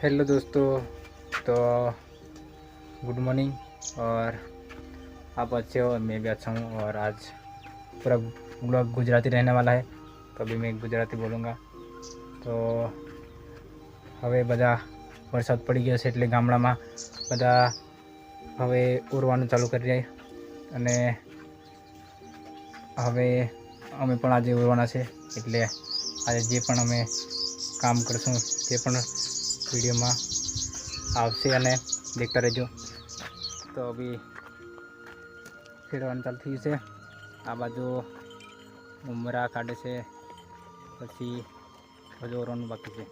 Hello दोस्तों, तो good morning. और आप अच्छे हो और मैं भी अच्छा हूँ। और आज पूरा ब्लॉग गुजराती रहने वाला है, तो अभी मैं गुजराती बोलूँगा। तो હવે બધા વરસાદ પડી ગયો છે, એટલે ગામડામાં બધા હવે ઉરવાનું ચાલુ કરી રહ્યા. અને હવે અમે પણ આજે ઉરવાના છે, એટલે આજે જે પણ અમે કામ કરશું તે પણ વિડીયોમાં આવશે અને देखता रहो। तो अभी खेड़વાનું ચાલુ થયું છે. આ બાજુ ઉમરા કાઢે છે, પછી હજુ ઓરવાનું બાકી છે.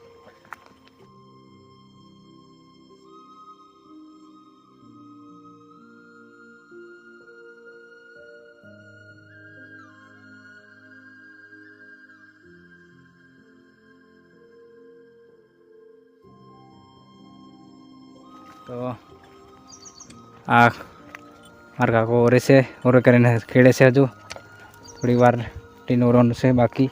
તો આ મારા કાકો ઓરે છે, ઓરે કરીને ખેડે છે. હજુ થોડી વાર ટીન ઓરવાનું છે બાકી.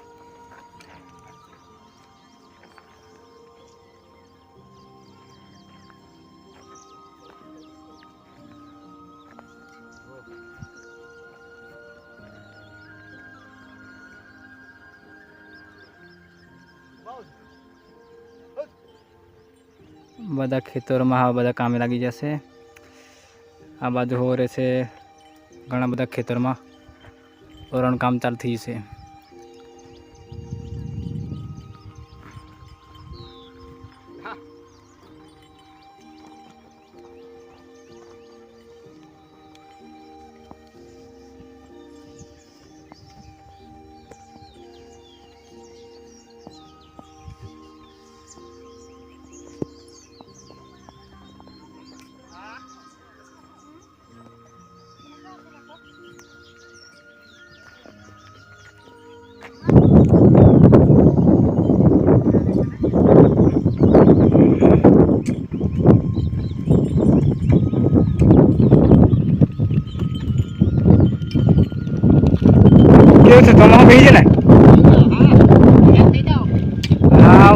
બધા ખેતરોમાં હા બધા કામે લાગી જશે. આ બાજુ હોરે છે, ઘણા બધા ખેતરમાં ઓરવાનું કામ ચાલુ થયું છે. કેવું છે તમારું બેસી છે ને? હા,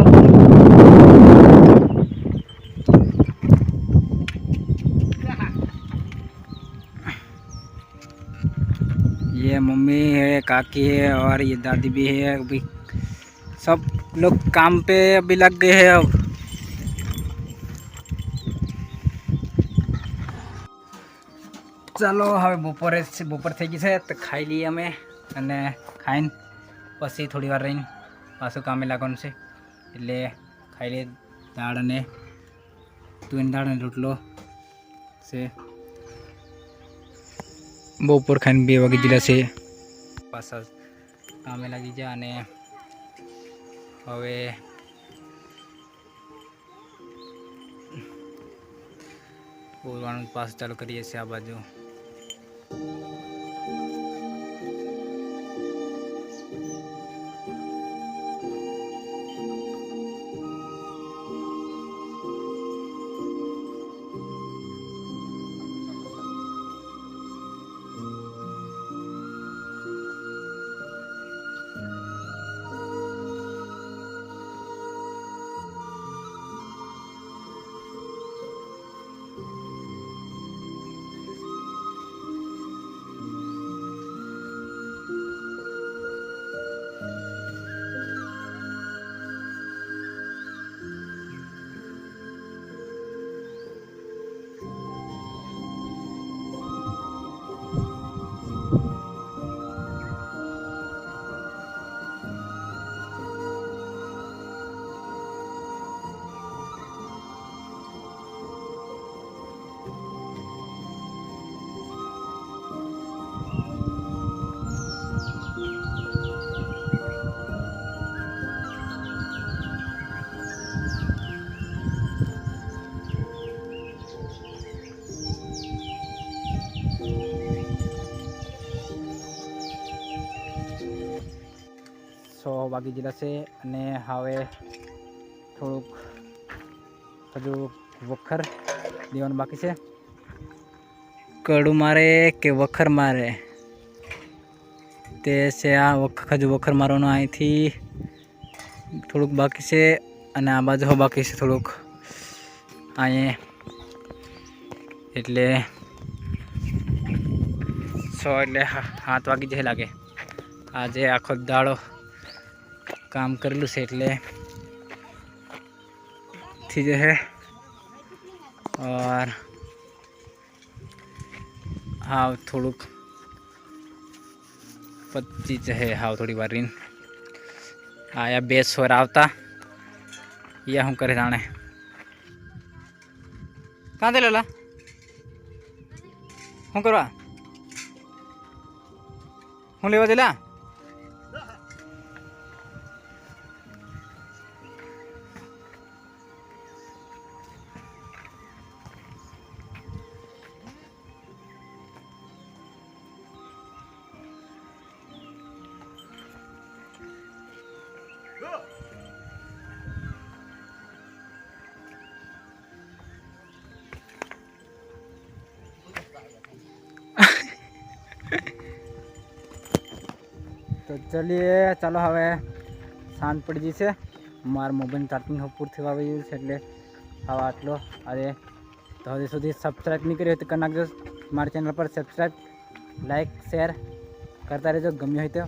ये मम्मी है, काकी है और ये दादी भी है. अभी सब लोग काम पे अभी लग गए हैं. अब ચાલો હવે બપોર થઈ ગઈ છે, તો ખાઈ લઈએ અમે. અને ખાઈને પછી થોડી વાર રહીને પાછું કામે લાગવાનું છે. એટલે ખાઈ લઈએ. દાળ અને તુવેરની દાળ અને રોટલો છે. બપોર ખાઈને 2 વાગી ગયેલા છે. પાછા કામે લાગી ગયા. અને હવે ઓરવાનું પાસ ચાલુ કરીએ છીએ. આ બાજુ વાગી ગયેલા છે. અને હવે થોડુંક હજુ વખર દેવાનું બાકી છે. કડું મારે કે વખર મારે તે છે. આ હજુ વખર મારવાનું અહીંથી થોડુંક બાકી છે. અને આ બાજુ બાકી છે થોડુંક. અહીં એટલે 6 એટલે 7 વાગી જાય લાગે. આજે આખો દાડો કામ કરેલું છે એટલે થી જે है और हाँ થોડુંક પચી જ है हाँ થોડી વાર રીન આયા 2 સોર આવતા યા હું કરે જાણે કાં દે લેલા શું કરવા હું લેવા દેલા तो चलिए चलो હવે શાંત પડી જશે મારા મોબાઈલ ચાર્જિંગ પૂરું થવા આવ્યું છે એટલે હવે આટલો અરે તો હજી સુધી સબસ્ક્રાઈબ નહીં કર્યું હોય તો કરી નાખજો મારા ચેનલ પર સબસ્ક્રાઈબ લાઈક શેર કરતા રહેજો ગમ્યું હોય તો